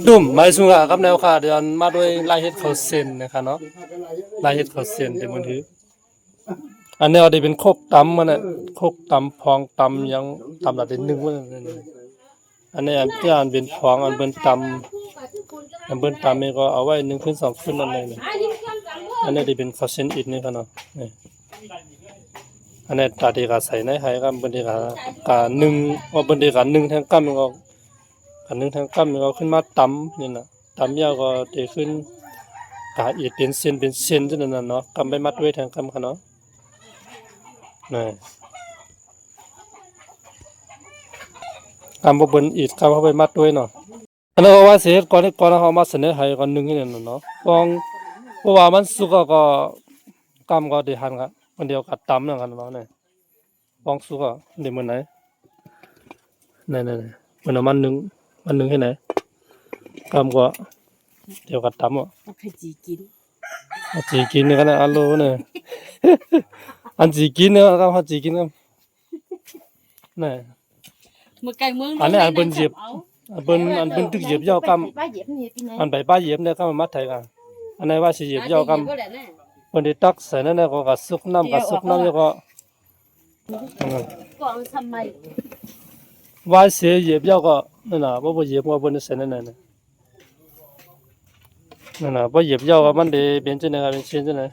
ดุ่มไม้สูงกับแนวค่ะเดือนมาด้วยลายเฮ็ดเขาเส้นนะคะเนาะลายเฮ็ดเขาเส้นเดี๋ยวมันถืออันนี้เอาได้เป็นโคกตำมันน่ะโคกตำพองตำยังตำละได้1วันอันนี้อันที่อันเป็นพองอันเป็นตำอันเป็นตำนี่ก็เอาไว้1คืน2คืนนั่นเลยนี่อันนี้ได้เป็นข้าวเส้นอิฐนี่ค่ะเนาะนี่อันนี้ตาดีก็ใส่ในไหก็เบิ่นดีก็นึ่งว่าเบิ่นดีก็นึ่งทั้งกำก็อันนึงทางกำก็ขึ้นมาตำนี่น่ะตำยาวก็ได้ขึ้นกะอีกเป็นเส้นจังนั้นน่ะเนาะกำไปมัดไว้ทางกำค่ะเนาะนี่กำบ่เบิ่นอีกกำเอาไปมัดไว้เนาะอันนั้นก็ว่าสิเฮ็ดก่อนเฮามาเสนอให้ก่อนนึงนี่น่ะเนาะเพราะว่ามันสุกก็กำก็ได้หั่นก็มันเดียวกับตำนั่นกันเนาะนี่ฟองสุกก็ได้มื้อไหนนี่ๆมันเอามันนึงให้ไหนกำก็เดี๋ยวก็ตำอ่ะให้จีกินจีกินนี่กันนะอันโลเนี่ยอันจีกินเนี่ยก็เขาจีกินกันนี่มือไก่เมืองอันนี้อันเป็นเหยียบอันเป็นตึกเหยียบยาวกำอันใบป้าเหยียบเนี่ยก็มามัดไทยกันอันไหนว่าสิเหยียบยาวกำเป็นที่ตักใส่นั่นเนี่ยก็สุกน้ำแล้วก็ทำไมว่าเสียเหยียบยาวก็นั่นน่ะบ่เหยียบว่าบนใส่นั่นน่ะนั่นน่ะบ่เหยียบยาวก็มันได้เป็นจังได๋ก็เป็นเส้นจังได๋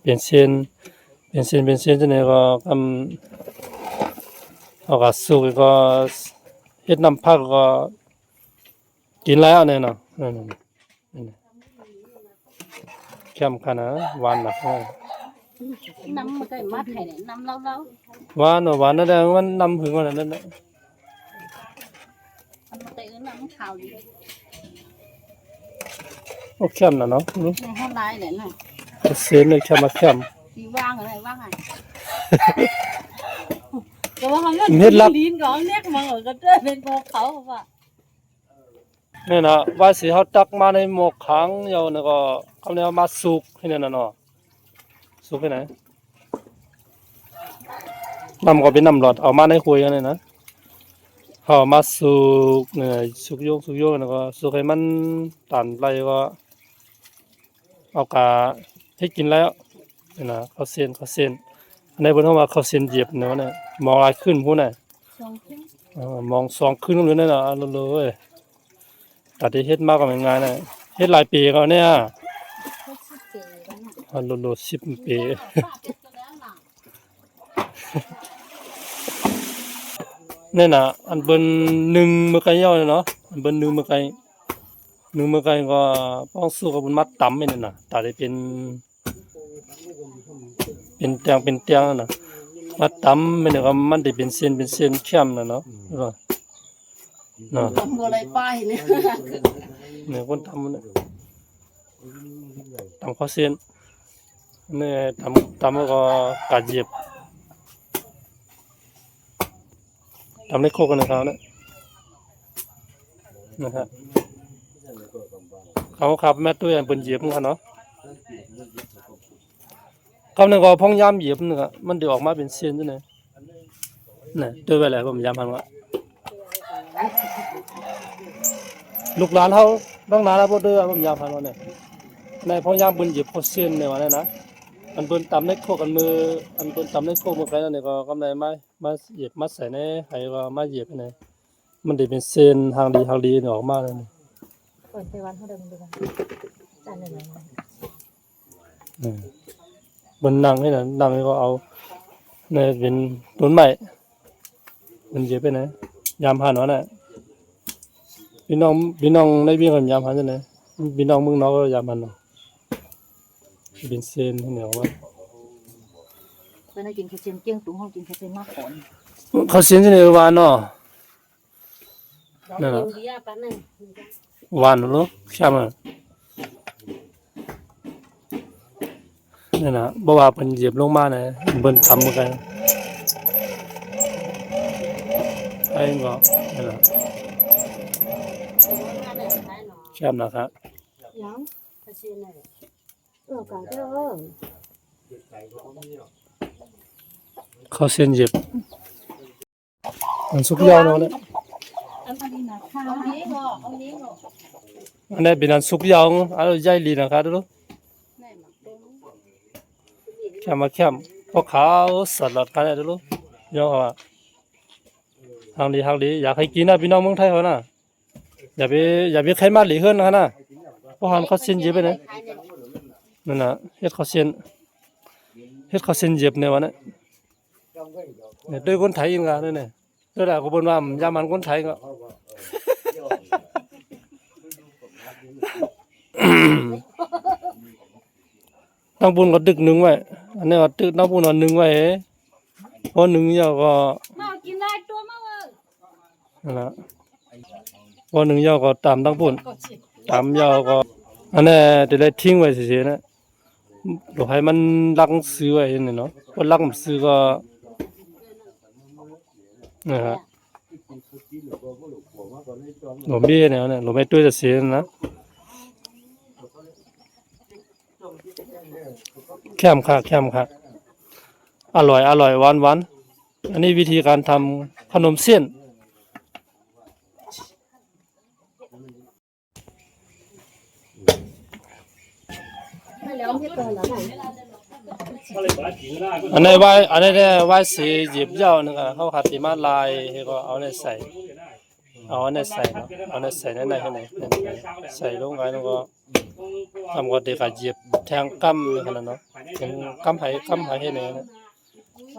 เป็นเส้นจังได๋ก็เอาก็สุกก็เฮ็ดน้ำผักก็กินแล้วเนี่ยเนาะนั่นเข้มขนาดหวานนะน้ำมันก็มัดให้เนี่ยน้ำเล่าหวานนั่นแหละมันน้ำหึงว่านั่นน่ะมันเตะน้ำขาวดีโอ้เข้มน่ะเนาะในห้องไร่เนี่ยน่ะเส้นเลยเข้มมาเข้มที่ว่างอะไรว่างไงแต่ว่ามันลิ้นก่อนเนี่ยมันก็จะเป็นโบเขาป่ะนี่นะว่าสิเฮาตักมาในหม้อขังเดี๋ยวนี่ก็เอาแนวมาสุกให้นั่นน่ะเนาะสุกให้ไหนน้ำก็เป็นน้ำหลอดเอามาในครัวอย่างนี้นะเอามาสุกเนี่ยสุกโยกแล้วก็สุกให้มันตันไรก็เอากะให้กินแล้วนี่นะข้าวเส้นอันนี้เพิ่นเฮาว่าข้าวเส้นเหยียบเนาะเนี่ยมองลายขึ้นพุ่นน่ะมอง2ขึ้นเลยนั่นน่ะเลยตัดที่เฮ็ดมากก็ง่ายๆน่ะเฮ็ดหลายปีก็เนี่ย10 ปีนี่น่ะอันเบิ่น1มื้อไก่ย่อเนาะอันเบิ่น1มื้อไก่ก็ป้องสู้กับบุญมัดตำนี่น่ะตัดได้เป็นเตียงน่ะมัดตำมันก็มันได้เป็นเส้นเข้มน่ะเนาะเนาะทำอะไรป้ายเนี่ยเนี่ยคนทำเนี่ยทำข้าวเส้นเนี่ยทำแล้วก็กาดเหยียบทำในโคกกันนะครับเนี่ยนะครับเขาขับแม่ตัวอย่างเป็นเหยียบกันเนาะคำนึงก็พองยามเหยียบนึงอ่ะมันเดี๋ยวออกมาเป็นเส้นจังได๋เนี่ยตัวไปแล้วผมยามพันว่าลูกหลานเฮาตั้งนานแล้วบ่เด้อผมยามพันว่าเนี่ยในพองยามเพิ่นเหยียบข้าวเส้นเนี่ยว่านะอันเพิ่นตำในโคกกันมืออันเพิ่นตำในโคกมื้อไกลนั่นนี่ก็กำไรมาเหยียบมาใส่ในไหก็มาเหยียบนี่มันได้เป็นเส้นทางดีนี่ออกมาแล้วนี่เปิดไปวันเฮาเดินดูกันจานนึงบนนั่งให้น่ะนั่งก็เอาในเป็นต้นไม้มันเหยียบไปไหนยามผ่านว่าน่ะพี่น้องในเวียงกันยามผ่านจังได๋พี่น้องเมืองนอกก็ยามผ่านเนาะเป็นเส้นเหนียวว่าเพิ่นให้กินข้าวเสียงเกี้ยงตุ้งเฮากินข้าวเสียงมากขอนเขาเส้นจังได๋หวานเนาะนั่นน่ะหวานเนาะเข้มอ่ะนั่นน่ะบ่ว่าเพิ่นเหยียบลงมาน่ะเบิ่นทำเหมือนกันไอ้ก็นั่นน่ะเข้มนะครับยังข้าวเสียงน่ะกันเด้อข้าวเส้นเหยียบมันสุกยาวเนาะเนี่ย อันนี้นะคะเอานี้ก็เอานี้ก็ อันนี้เป็นอันสุกยาวอันใหญ่ลีนะครับดูแค่มาแค่พวกขาวสลัดกันดูยองว่าทางดีอยากให้กินนะพี่น้องเมืองไทยเขานะอย่าไปใครมาหลีเฮือนนะเพราะหันเขาเส้นเย็บไปนะนั่นน่ะเฮ็ดเขาเส้นเย็บเนี่ยวันนี้เนี่ยด้วยคนไทยเองอ่ะนี่เนี่ยด้วยแหละก็บ่นว่ายามันคนไทยก็ น้ำบุญก็ดึกหนึ่งไว้อันนี้ก็ดึกน้ำบุญก็หนึ่งไว้พอหนึ่งยาวก็ มากินได้ตัวมาเว้ย นั่นแหละพอหนึ่งยาวก็ตามน้ำบุญตามยาวก็อันนี้เดี๋ยวได้ทิ้งไว้เฉยๆนะเดี๋ยวให้มันลักซื้อไว้นี่เนาะพอลักซื้อก็นะฮะหลวงพี่เนี่ยหลวงแม่ตุ้ยจะเสียนะแคมค่ะอร่อยหวานอันนี้วิธีการทำขนมเส้นอันนี้ไว้สีหยิบยาวนึงอ่ะเขาขัดตีมาลายให้ก็เอาในใส่เนาะเอาในใส่ในให้ไหนใส่ลงไปแล้วก็ทำก็เด็กก็หยิบแทงกั้มนี่ขนาดเนาะเป็นกั้มให้ให้เนี่ยนะ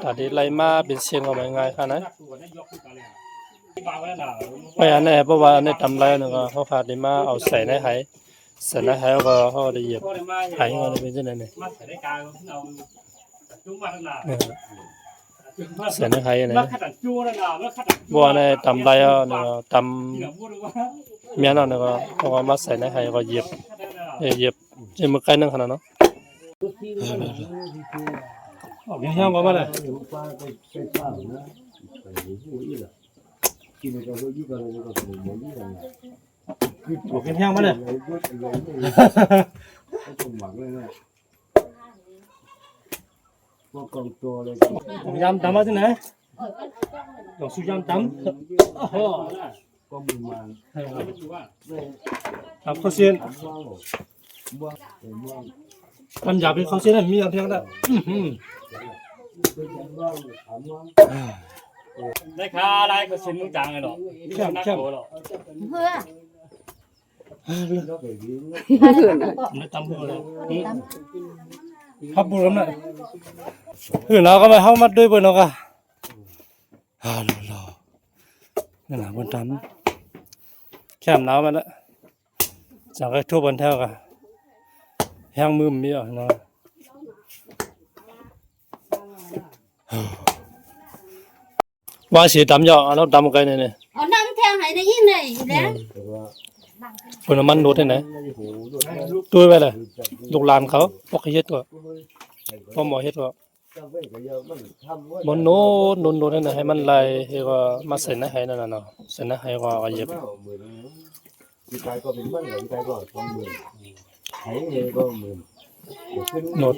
ถ้าได้ไล่มาเป็นเส้นก็ไม่ง่ายขนาดนั้นไม่อันนี้เพราะว่าอันนี้ทำไรนึงก็เขาขัดตีมาเอาใส่ในไหเสร็จแล้วก็เขาได้หยิบไหก็เป็นจังได๋นี่เสร็จในไหนี่บ่ในตำไรอ่ะนี่ก็ตำเมียนเอานี่ก็เขาก็มาใส่ในไหก็หยิบจะมือไกลนึงขนาดเนาะออกย่างๆก็มาเลยออกย่างๆมาเลยยำตำมาที่ไหนดอกสุยำตำครับข้าวเส้นมันอยากเป็นข้าวเส้นมีอะไรทั้งนั้นได้ค่าอะไรก็เซ็นมึงจังเลยหรอนักโตหรอ เพื่อ ไม่ตำเพื่อเลยพับบุรุษน่ะเราก็ไปเข้ามาด้วยเพื่อนเราก็รอนั่นแหละบนตำแคมหนาวมาแล้วจากไอ้ทั่วบนแถวกันแห้งมือมีอ่ะเนาะว่าเสียตำยอเราตำกันเนี่ย เอานั่งแทงให้ได้ยินเลยแล้ว คนมันโดดที่ไหนตัวไปเลยลูกหลานเขาพวกเฮ็ดก็พ่อหมอเฮ็ดก็มันโน้นนั่นให้มันไหลให้ก็มาใส่ในไหนั่นน่ะเนาะใส่ในไหก็เย็บโนด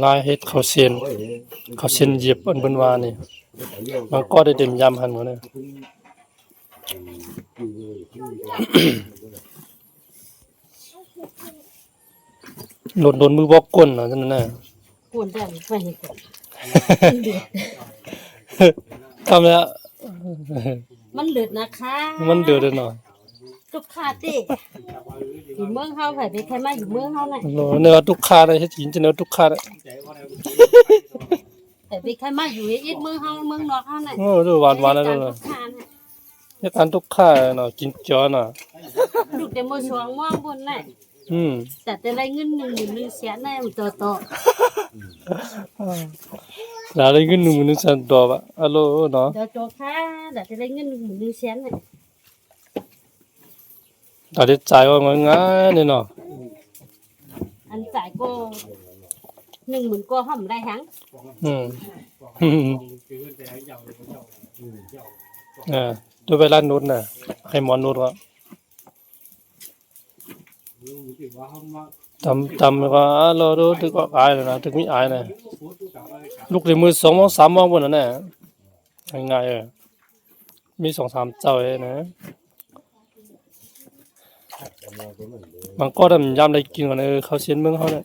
ลายเฮ็ดเขาเส้นเย็บอันบนวานี่มันก็ได้เต็มยำหันหมดเลยโดนมือบอกก้นเนาะนั่นน่ะ ปวดแบบไป ทำแล้ว มันเลือดนะคะ มันเดือดเลยเนาะ ทุกขาติอยู่เมืองเฮาไผไปใครมาอยู่เมืองเฮาน่ะ เนื้อทุกขาได้เฮ็ดกินจะเนื้อทุกขาได้ แต่ไปใครมาอยู่อีกเมืองเฮาเมืองนอกเฮาน่ะ โอ้ดูหวานแล้วเนาะเฮ็ดอันทุกขาเนาะกินจ้อเนาะ ลูกแต่มื้อสวงม่วงบนน่ะ แต่แต่ได้เงิน1 แสนน่ะมันต่อ แล้วได้เงิน1,000,000ซันตัวบะอะโลเนาะ ต่อค่ะแต่ได้เงิน1 แสนน่ะ ตาได้จ่ายว่าง่ายๆนี่เนาะ อันจ่ายก็10,000ก็ห่อมได้หัง ตัวไปร้านนู้นน่ะให้หมอนนู้นว่า tầm có lo đó tức có ai rồi nè tứcมีai nè lúc thì mưa sóng mong sám mong bữa nè ngày rồiมี2-3เจ้าเองนะมันก็ทำยามได้กินกันเขาเสียนเมืองเขาเนี่ย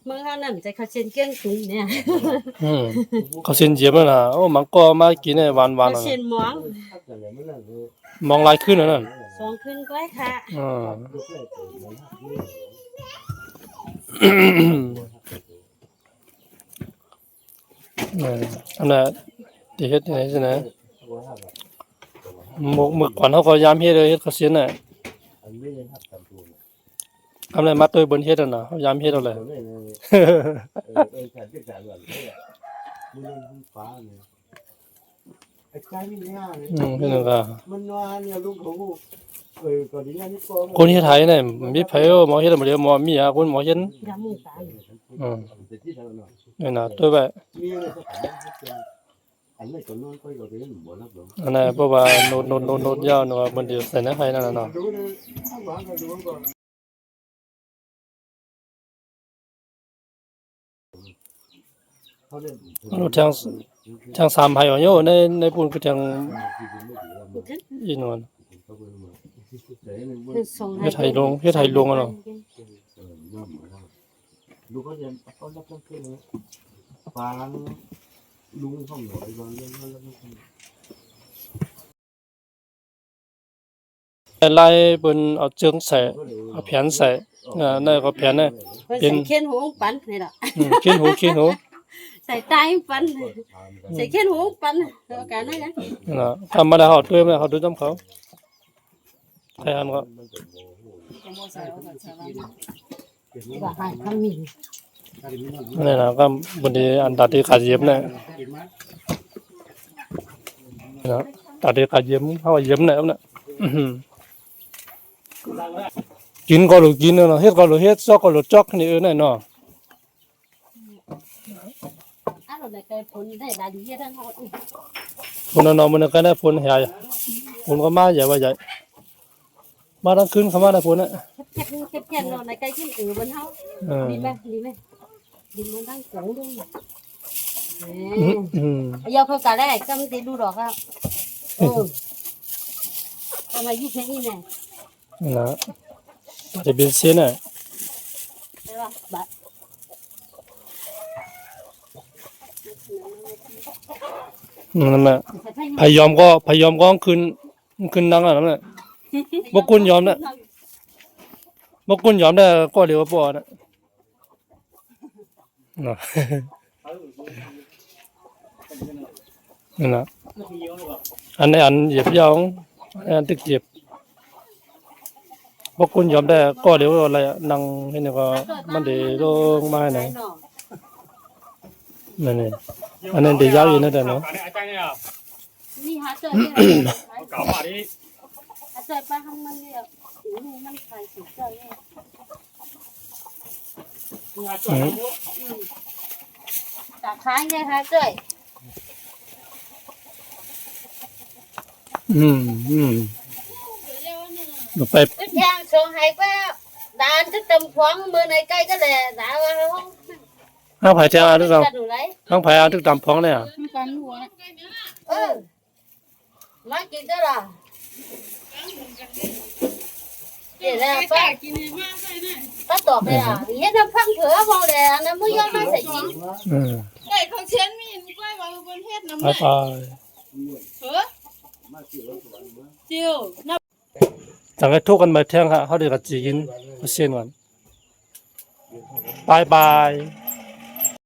เมื่อเขานั่นใจเขาเช่นเกี้ยงตุ้งเนี่ย เขาเสียนเจี๊ยบแล้วนะโอ้มันก็มากินเนี่ยวัน เขา ๆ เช่นหมอง มองลายขึ้นแล้วนั่น สองขึ้นก้อยค่ะ อันนั้นที่เฮ็ดไหนสินะหมึกก่อนเขาก็ยามเฮ็ดเลยเฮ็ดเขาเสียนน่ะทำอะไรมาตัวบนเฮ็ดน่ะเขายามเฮ็ดเอาเลย พี่น้องก็คนเฮ็ดไทยเนี่ยมีไผหมอเฮ็ดบ่เดียวหมอมีคนหมอเฮ็ด ยำหมูตาย นี่น่ะตัวแบบอันนั้นเพราะว่าโน้ตยาวเนาะมันเดียวใส่ในไผนั่นน่ะเนาะเราทาง3ไผว่าโยในปุ่นก็จังอีนวล ส่ง เฮ็ดไทยลงอ่ะเนาะ ลูกเขาจะเขารับต้องขึ้นเลยฟังลุงห้องหน่อยฟังเรื่องเขารับต้องขึ้น ไล่เพิ่นเอาเจิงใส่เอาแผ่นใส่นั่นก็แผ่นน่ะ ใส่เขียนหูปันนี่ล่ะ เขียนหู ใส่ใต้ปันใส่เขียนหูปันแล้วกันนั่นนะ น่ะทำมาได้เฮาด้วยมั้ยเฮาดูนำเขาใครอันก็ ว่าให้ทำมี นี่น่ะก็บางทีอันตัดที่ขาดเย็บน่ะนะตัดที่ขาดเย็บเฮาเย็บน่ะน่ะกินก็รู้กินเนาะเฮ็ดก็รู้เฮ็ดซอกก็รู้จอกนี่น่ะเนาะ เราได้ไปผลได้ดาดีทั้งหมด คนนอนมันก็ได้ฝนใหญ่ฝนก็มาใหญ่ว่าใหญ่มาทั้งคืนเข้ามาได้ฝนน่ะ แค่เราในใกล้ขึ้นบนเฮาดีไหมดีมันตั้งสูงด้วยยาวเขากะได้ก็ไม่ได้ดูดอกอ่ะทำไมยิ่งแค่นี้แน่ นะจะเป็นเส้นน่ะ ใช่ป่ะบัด นั่นน่ะพยอมก็ขึ้นนั่งอ่ะนั่นน่ะบ่กุนยอมน่ะบ่กุนยอมได้ก็เดี๋ยวบ่น่ะเนาะนั่นน่ะอันนี้อันเหยียบยาวอันตึกเหยียบบ่กุนยอมได้ก็เดี๋ยวอะไรนั่งให้นี่ก็มันได้ลงมาไหนนั่นนี่อันนั้นได้ยาวอยู่นั่นแต่เนาะ อาจารย์เนี่ย นี่หาเจอเนี่ย เก่าป่ะดิ หาเจอป้าทำมันเนี่ยมันใครสุดเจอเนี่ยจากค้างเนี่ยหาเจอไป ทุกอย่างส่งให้ป้าด่านทุกตำฟ้องมือในใกล้ก็เลยด่าว่าเขา ห้างไผ่เจ้าทุกเรา ดูไร ห้างไผ่ทุกตำพ้องเนี่ย มากินก็ล่ะเดี๋ยวแล้วป้าตอบเลยอ่ะเฮ็ดน้ำพังเถอะมองแดงนะมื้อยอมมาใส่จริง ไก่เขาเชียนมีนกล้วยว่าบนเฮ็ดน้ำ ไป แม่ ไป เฮ้อจิวน้ำ จังไอ้ทุกกันมาแท่งค่ะเขาเดี๋ยวกับจีกินเส้นก่อนบาย